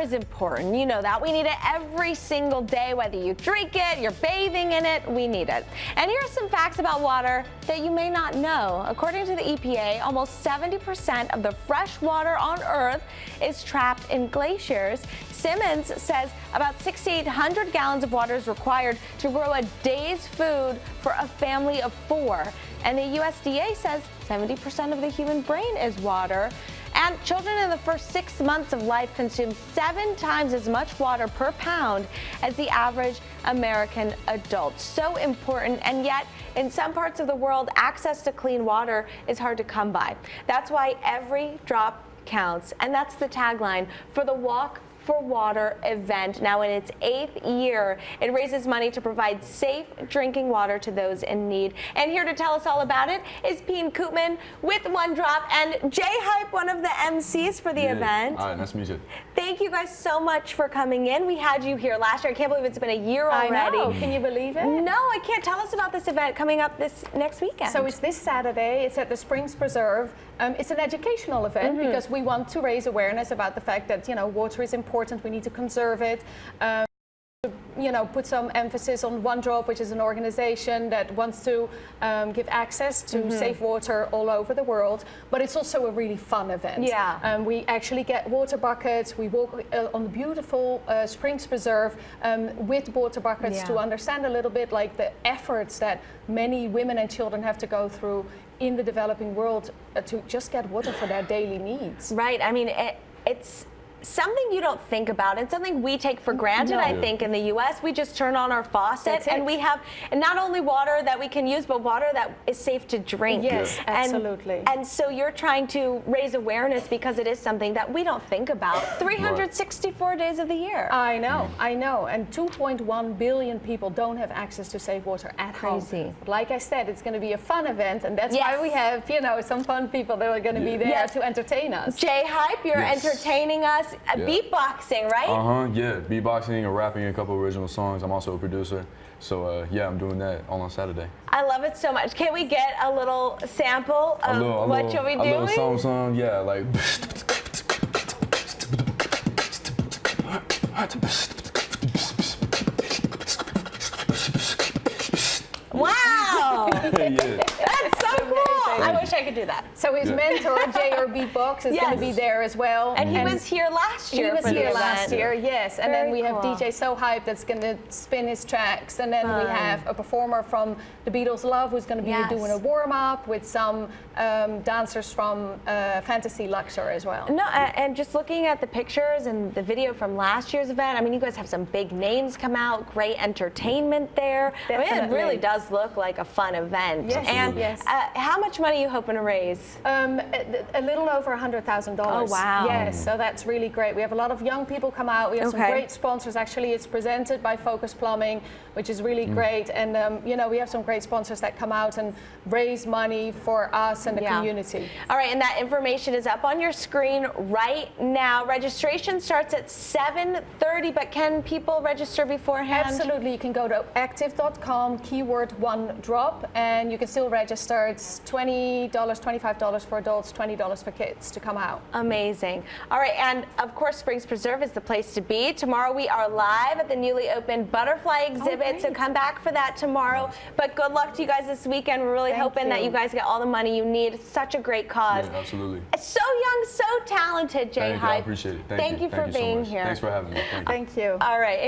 is important. You know that. We need it every single day, whether you drink it, you're bathing in it, we need it. And here are some facts about water that you may not know. According to the EPA, almost 70% of the fresh water on Earth is trapped in glaciers. Simmons says about 6,800 gallons of water is required to grow a day's food for a family of 4. And the USDA says 70% of the human brain is water. And children in the first 6 months of life consume 7 times as much water per pound as the average American adult. So important, and yet in some parts of the world, access to clean water is hard to come by. That's why every drop counts, and that's the tagline for the Walk for Water event. Now in its 8th year, it raises money to provide safe drinking water to those in need. And here to tell us all about it is Pien Koopman with One Drop and Jay Hype, one of the MCs for the event. All right, nice to meet you. Thank you guys so much for coming in. We had you here last year. I can't believe it's been a year already. I know. Can you believe it? No, I can't. Tell us about this event coming up this next weekend. So it's this Saturday. It's at the Springs Preserve. It's an educational event because we want to raise awareness about the fact that, you know, water is important. We need to conserve it. You know, put some emphasis on One Drop, which is an organization that wants to give access to safe water all over the world. But it's also a really fun event. Yeah. We actually get water buckets. We walk on the beautiful Springs Preserve with water buckets to understand a little bit like the efforts that many women and children have to go through in the developing world to just get water for their daily needs. Right. I mean, it's something you don't think about, and something we take for granted. I think in the U.S. we just turn on our faucet and we have not only water that we can use, but water that is safe to drink. Yes, absolutely. And so you're trying to raise awareness because it is something that we don't think about 364 days of the year. I know, I know. And 2.1 billion people don't have access to safe water at home. But like I said, it's going to be a fun event, and that's why we have, you know, some fun people that are going to be there to entertain us. Jay Hype, you're entertaining us. Beatboxing, right? Yeah, beatboxing and rapping a couple original songs. I'm also a producer. So yeah, I'm doing that all on Saturday. I love it so much. Can we get a little sample of what you'll be doing? A little song, yeah, like. Wow! Yeah. That's so cool! I wish I could do that. So his mentor, J.R. Beatbox, is going to be there as well. And he was here last year. He was here last year, yes. And then we have cool. DJ So Hype that's going to spin his tracks. And then we have a performer from The Beatles Love who's going to be doing a warm-up with some dancers from Fantasy Luxor as well. No, and just looking at the pictures and the video from last year's event, I mean, you guys have some big names come out, great entertainment there. Definitely. I mean, it really does look like a fun event. Yes. And how much money are you hoping to raise? A little over $100,000. Oh, wow. Yes, so that's really great. We have a lot of young people come out. We have some great sponsors. Actually, it's presented by Focus Plumbing, which is really great. And, you know, we have some great sponsors that come out and raise money for us and the community. All right, and that information is up on your screen right now. Registration starts at 7:30, but can people register beforehand? Absolutely. You can go to active.com, keyword One Drop, and you can still register. It's $20, $25 for adults, $20 for kids to come out. Amazing. All right, and of course, Springs Preserve is the place to be. Tomorrow we are live at the newly opened Butterfly exhibit, so come back for that tomorrow. But good luck to you guys this weekend. We're really hoping that you guys get all the money you need. It's such a great cause. Yeah, absolutely. So young, so talented, Jay Hype. I appreciate it. Thank you for being so here. Thanks for having me. Thank you. All right.